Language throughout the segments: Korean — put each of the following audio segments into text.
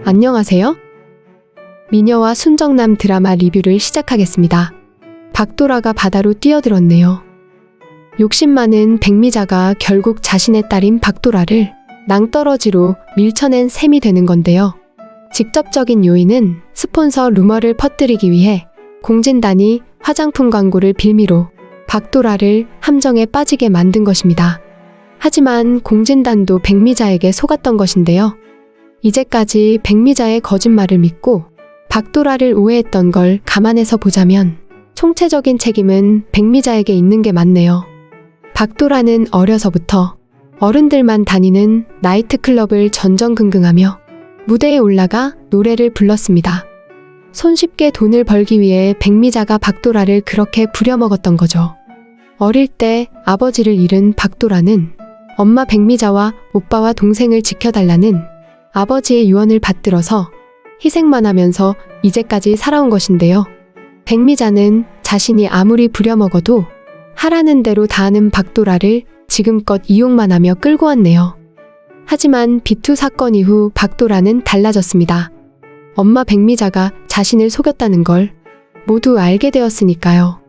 안녕하세요. 미녀와 순정남 드라마 리뷰를 시작하겠습니다. 박도라가 바다로 뛰어들었네요. 욕심 많은 백미자가 결국 자신의 딸인 박도라를 낭떠러지로 밀쳐낸 셈이 되는 건데요. 직접적인 요인은 스폰서 루머를 퍼뜨리기 위해 공진단이 화장품 광고를 빌미로 박도라를 함정에 빠지게 만든 것입니다. 하지만 공진단도 백미자에게 속았던 것인데요. 이제까지 백미자의 거짓말을 믿고 박도라를 우회했던 걸 감안해서 보자면 총체적인 책임은 백미자에게 있는 게 맞네요. 박도라는 어려서부터 어른들만 다니는 나이트클럽을 전전긍긍하며 무대에 올라가 노래를 불렀습니다. 손쉽게 돈을 벌기 위해 백미자가 박도라를 그렇게 부려먹었던 거죠. 어릴 때 아버지를 잃은 박도라는 엄마 백미자와 오빠와 동생을 지켜달라는 아버지의 유언을 받들어서 희생만 하면서 이제까지 살아온 것인데요. 백미자는 자신이 아무리 부려먹어도 하라는 대로 다 하는 박도라를 지금껏 이용만 하며 끌고 왔네요. 하지만 비투 사건 이후 박도라는 달라졌습니다. 엄마 백미자가 자신을 속였다는 걸 모두 알게 되었으니까요.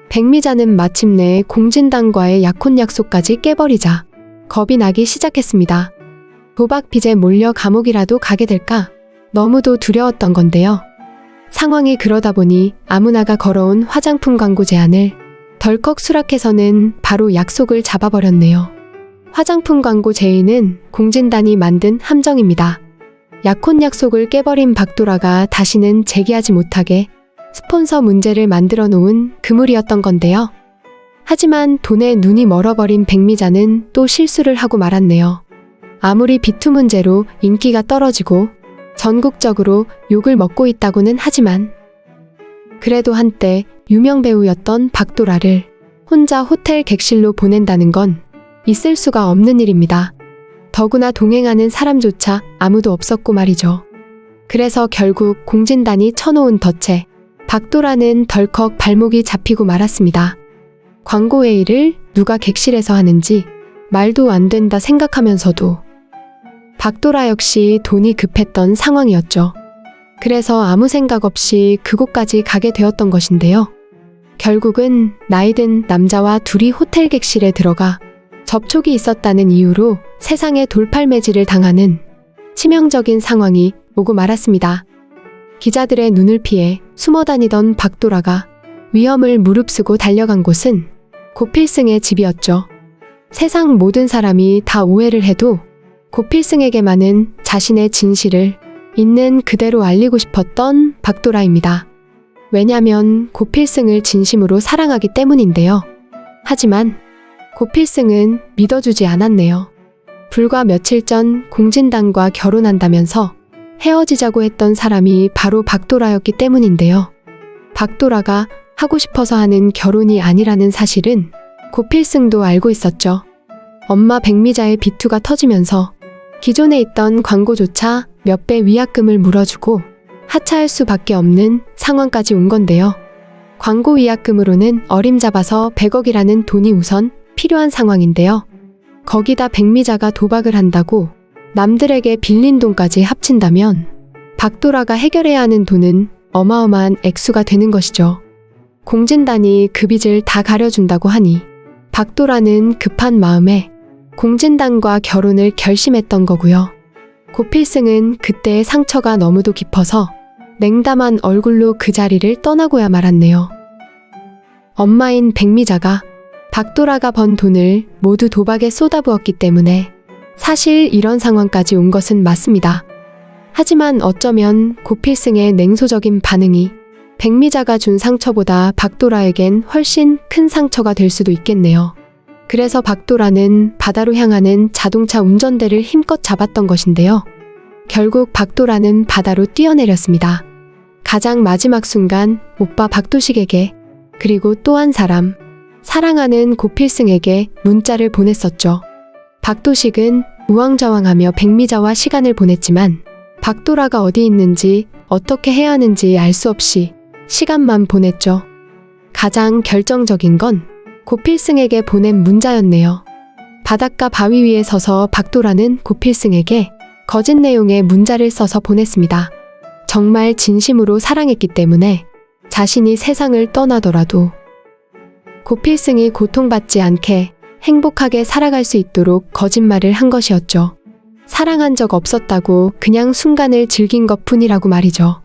백미자는 마침내 공진단과의 약혼 약속까지 깨버리자 겁이 나기 시작했습니다. 도박 빚에 몰려 감옥이라도 가게 될까 너무도 두려웠던 건데요. 상황이 그러다 보니 아무나가 걸어온 화장품 광고 제안을 덜컥 수락해서는 바로 약속을 잡아버렸네요. 화장품 광고 제의는 공진단이 만든 함정입니다. 약혼 약속을 깨버린 박도라가 다시는 재기하지 못하게 스폰서 문제를 만들어 놓은 그물이었던 건데요. 하지만 돈에 눈이 멀어버린 백미자는 또 실수를 하고 말았네요. 아무리 비투 문제로 인기가 떨어지고 전국적으로 욕을 먹고 있다고는 하지만 그래도 한때 유명 배우였던 박도라를 혼자 호텔 객실로 보낸다는 건 있을 수가 없는 일입니다. 더구나 동행하는 사람조차 아무도 없었고 말이죠. 그래서 결국 공진단이 쳐놓은 덫에 박도라는 덜컥 발목이 잡히고 말았습니다. 광고 회의를 누가 객실에서 하는지 말도 안 된다 생각하면서도 박도라 역시 돈이 급했던 상황이었죠. 그래서 아무 생각 없이 그곳까지 가게 되었던 것인데요. 결국은 나이든 남자와 둘이 호텔 객실에 들어가 접촉이 있었다는 이유로 세상에 돌팔매질을 당하는 치명적인 상황이 오고 말았습니다. 기자들의 눈을 피해 숨어 다니던 박도라가 위험을 무릅쓰고 달려간 곳은 고필승의 집이었죠. 세상 모든 사람이 다 오해를 해도 고필승에게만은 자신의 진실을 있는 그대로 알리고 싶었던 박도라입니다. 왜냐면 고필승을 진심으로 사랑하기 때문인데요. 하지만 고필승은 믿어주지 않았네요. 불과 며칠 전 공진단과 결혼한다면서 헤어지자고 했던 사람이 바로 박도라였기 때문인데요. 박도라가 하고 싶어서 하는 결혼이 아니라는 사실은 고필승도 알고 있었죠. 엄마 백미자의 비투가 터지면서 기존에 있던 광고조차 몇 배 위약금을 물어주고 하차할 수밖에 없는 상황까지 온 건데요. 광고 위약금으로는 어림잡아서 100억이라는 돈이 우선 필요한 상황인데요. 거기다 백미자가 도박을 한다고 남들에게 빌린 돈까지 합친다면 박도라가 해결해야 하는 돈은 어마어마한 액수가 되는 것이죠. 공진단이 그 빚을 다 가려준다고 하니 박도라는 급한 마음에 공진단과 결혼을 결심했던 거고요. 고필승은 그때의 상처가 너무도 깊어서 냉담한 얼굴로 그 자리를 떠나고야 말았네요. 엄마인 백미자가 박도라가 번 돈을 모두 도박에 쏟아부었기 때문에 사실 이런 상황까지 온 것은 맞습니다. 하지만 어쩌면 고필승의 냉소적인 반응이 백미자가 준 상처보다 박도라에겐 훨씬 큰 상처가 될 수도 있겠네요. 그래서 박도라는 바다로 향하는 자동차 운전대를 힘껏 잡았던 것인데요. 결국 박도라는 바다로 뛰어내렸습니다. 가장 마지막 순간 오빠 박도식에게 그리고 또 한 사람 사랑하는 고필승에게 문자를 보냈었죠. 박도식은 우왕좌왕하며 백미자와 시간을 보냈지만 박도라가 어디 있는지 어떻게 해야 하는지 알 수 없이 시간만 보냈죠. 가장 결정적인 건 고필승에게 보낸 문자였네요. 바닷가 바위 위에 서서 박도라는 고필승에게 거짓 내용의 문자를 써서 보냈습니다. 정말 진심으로 사랑했기 때문에 자신이 세상을 떠나더라도 고필승이 고통받지 않게 행복하게 살아갈 수 있도록 거짓말을 한 것이었죠. 사랑한 적 없었다고 그냥 순간을 즐긴 것 뿐이라고 말이죠.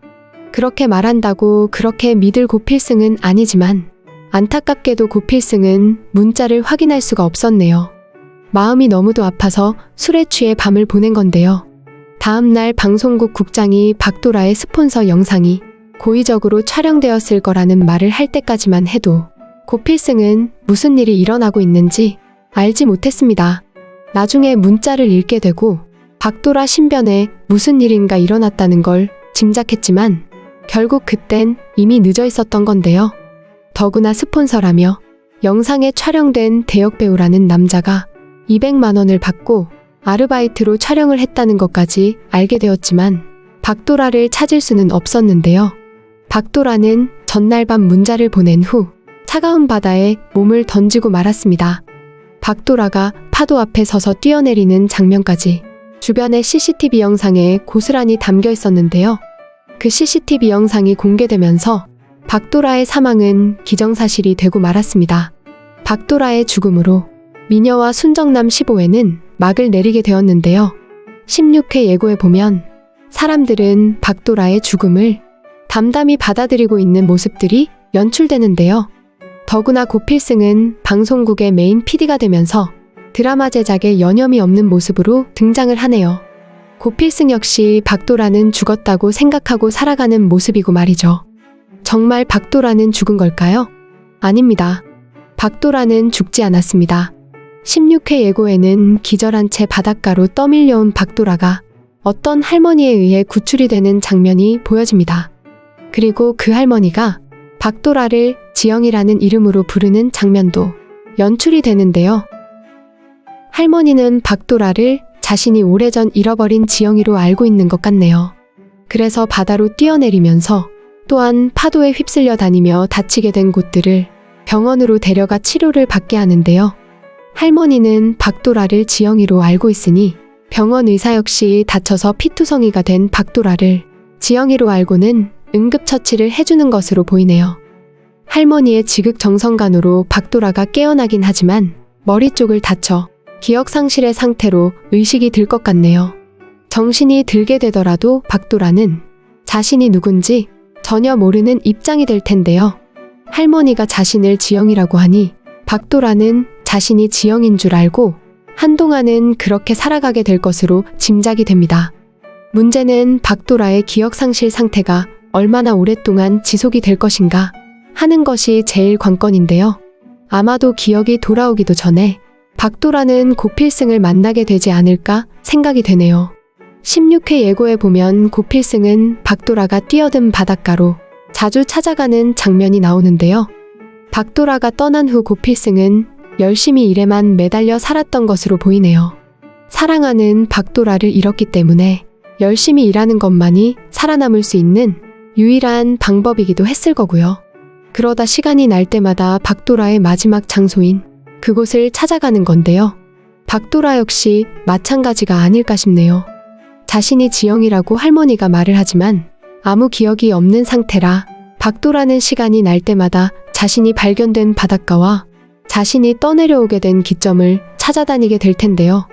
그렇게 말한다고 그렇게 믿을 고필승은 아니지만 안타깝게도 고필승은 문자를 확인할 수가 없었네요. 마음이 너무도 아파서 술에 취해 밤을 보낸 건데요. 다음날 방송국 국장이 박도라의 스폰서 영상이 고의적으로 촬영되었을 거라는 말을 할 때까지만 해도 고필승은 무슨 일이 일어나고 있는지 알지 못했습니다. 나중에 문자를 읽게 되고 박도라 신변에 무슨 일인가 일어났다는 걸 짐작했지만 결국 그땐 이미 늦어 있었던 건데요. 더구나 스폰서라며 영상에 촬영된 대역배우라는 남자가 200만 원을 받고 아르바이트로 촬영을 했다는 것까지 알게 되었지만 박도라를 찾을 수는 없었는데요. 박도라는 전날 밤 문자를 보낸 후 차가운 바다에 몸을 던지고 말았습니다. 박도라가 파도 앞에 서서 뛰어내리는 장면까지 주변의 CCTV 영상에 고스란히 담겨 있었는데요. 그 CCTV 영상이 공개되면서 박도라의 사망은 기정사실이 되고 말았습니다. 박도라의 죽음으로 미녀와 순정남 15회는 막을 내리게 되었는데요. 16회 예고에 보면 사람들은 박도라의 죽음을 담담히 받아들이고 있는 모습들이 연출되는데요. 더구나 고필승은 방송국의 메인 PD가 되면서 드라마 제작에 여념이 없는 모습으로 등장을 하네요. 고필승 역시 박도라는 죽었다고 생각하고 살아가는 모습이고 말이죠. 정말 박도라는 죽은 걸까요? 아닙니다. 박도라는 죽지 않았습니다. 16회 예고에는 기절한 채 바닷가로 떠밀려온 박도라가 어떤 할머니에 의해 구출이 되는 장면이 보여집니다. 그리고 그 할머니가 박도라를 지영이라는 이름으로 부르는 장면도 연출이 되는데요. 할머니는 박도라를 자신이 오래전 잃어버린 지영이로 알고 있는 것 같네요. 그래서 바다로 뛰어내리면서 또한 파도에 휩쓸려 다니며 다치게 된 곳들을 병원으로 데려가 치료를 받게 하는데요. 할머니는 박도라를 지영이로 알고 있으니 병원 의사 역시 다쳐서 피투성이가 된 박도라를 지영이로 알고는 응급처치를 해주는 것으로 보이네요. 할머니의 지극정성간호로 박도라가 깨어나긴 하지만 머리 쪽을 다쳐 기억상실의 상태로 의식이 들 것 같네요. 정신이 들게 되더라도 박도라는 자신이 누군지 전혀 모르는 입장이 될 텐데요. 할머니가 자신을 지영이라고 하니 박도라는 자신이 지영인 줄 알고 한동안은 그렇게 살아가게 될 것으로 짐작이 됩니다. 문제는 박도라의 기억상실 상태가 얼마나 오랫동안 지속이 될 것인가 하는 것이 제일 관건인데요. 아마도 기억이 돌아오기도 전에 박도라는 고필승을 만나게 되지 않을까 생각이 되네요. 16회 예고에 보면 고필승은 박도라가 뛰어든 바닷가로 자주 찾아가는 장면이 나오는데요. 박도라가 떠난 후 고필승은 열심히 일에만 매달려 살았던 것으로 보이네요. 사랑하는 박도라를 잃었기 때문에 열심히 일하는 것만이 살아남을 수 있는 유일한 방법이기도 했을 거고요. 그러다 시간이 날 때마다 박도라의 마지막 장소인 그곳을 찾아가는 건데요. 박도라 역시 마찬가지가 아닐까 싶네요. 자신이 지영이라고 할머니가 말을 하지만 아무 기억이 없는 상태라 박도라는 시간이 날 때마다 자신이 발견된 바닷가와 자신이 떠내려오게 된 기점을 찾아다니게 될 텐데요.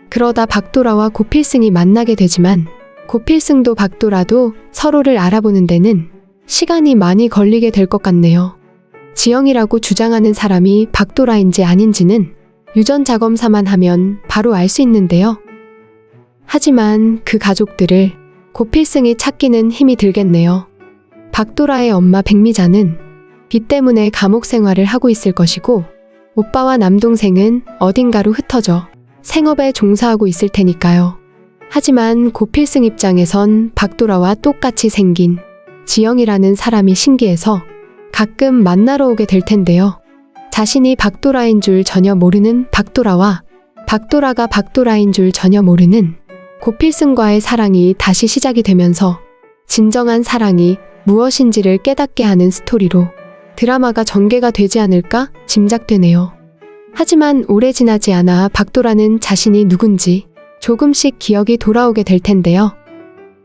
그러다 박도라와 고필승이 만나게 되지만 고필승도 박도라도 서로를 알아보는 데는 시간이 많이 걸리게 될 것 같네요. 지영이라고 주장하는 사람이 박도라인지 아닌지는 유전 자검사만 하면 바로 알 수 있는데요. 하지만 그 가족들을 고필승이 찾기는 힘이 들겠네요. 박도라의 엄마 백미자는 빚 때문에 감옥 생활을 하고 있을 것이고 오빠와 남동생은 어딘가로 흩어져 생업에 종사하고 있을 테니까요. 하지만 고필승 입장에선 박도라와 똑같이 생긴 지영이라는 사람이 신기해서 가끔 만나러 오게 될 텐데요. 자신이 박도라인 줄 전혀 모르는 박도라와 박도라가 박도라인 줄 전혀 모르는 고필승과의 사랑이 다시 시작이 되면서 진정한 사랑이 무엇인지를 깨닫게 하는 스토리로 드라마가 전개가 되지 않을까 짐작되네요. 하지만 오래 지나지 않아 박도라는 자신이 누군지 조금씩 기억이 돌아오게 될 텐데요.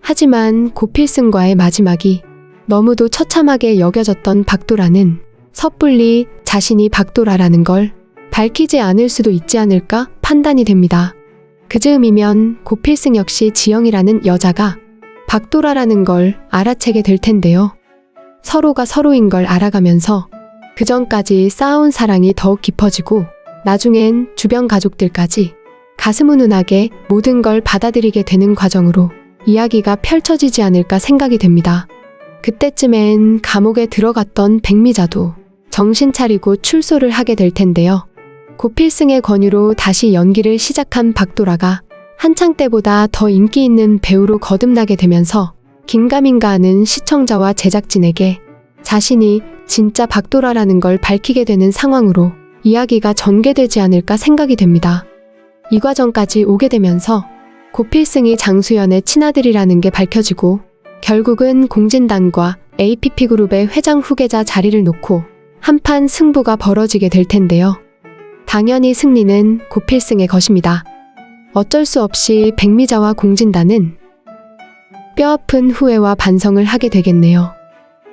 하지만 고필승과의 마지막이 너무도 처참하게 여겨졌던 박도라는 섣불리 자신이 박도라라는 걸 밝히지 않을 수도 있지 않을까 판단이 됩니다. 그 즈음이면 고필승 역시 지영이라는 여자가 박도라라는 걸 알아채게 될 텐데요. 서로가 서로인 걸 알아가면서 그전까지 쌓아온 사랑이 더욱 깊어지고 나중엔 주변 가족들까지 가슴 훈훈하게 모든 걸 받아들이게 되는 과정으로 이야기가 펼쳐지지 않을까 생각이 됩니다. 그때쯤엔 감옥에 들어갔던 백미자도 정신 차리고 출소를 하게 될 텐데요. 고필승의 권유로 다시 연기를 시작한 박도라가 한창 때보다 더 인기 있는 배우로 거듭나게 되면서 긴가민가하는 시청자와 제작진에게 자신이 진짜 박도라라는 걸 밝히게 되는 상황으로 이야기가 전개되지 않을까 생각이 됩니다. 이 과정까지 오게 되면서 고필승이 장수연의 친아들이라는 게 밝혀지고 결국은 공진단과 APP그룹의 회장 후계자 자리를 놓고 한판 승부가 벌어지게 될 텐데요. 당연히 승리는 고필승의 것입니다. 어쩔 수 없이 백미자와 공진단은 뼈아픈 후회와 반성을 하게 되겠네요.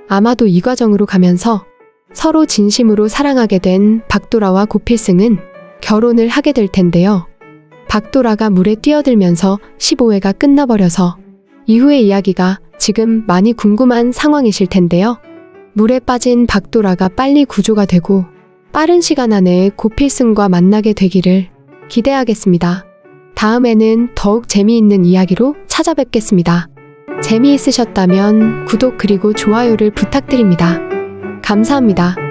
아마도 이 과정으로 가면서 서로 진심으로 사랑하게 된 박도라와 고필승은 결혼을 하게 될 텐데요. 박도라가 물에 뛰어들면서 15회가 끝나버려서 이후의 이야기가 지금 많이 궁금한 상황이실 텐데요. 물에 빠진 박도라가 빨리 구조가 되고 빠른 시간 안에 고필승과 만나게 되기를 기대하겠습니다. 다음에는 더욱 재미있는 이야기로 찾아뵙겠습니다. 재미있으셨다면 구독 그리고 좋아요를 부탁드립니다. 감사합니다.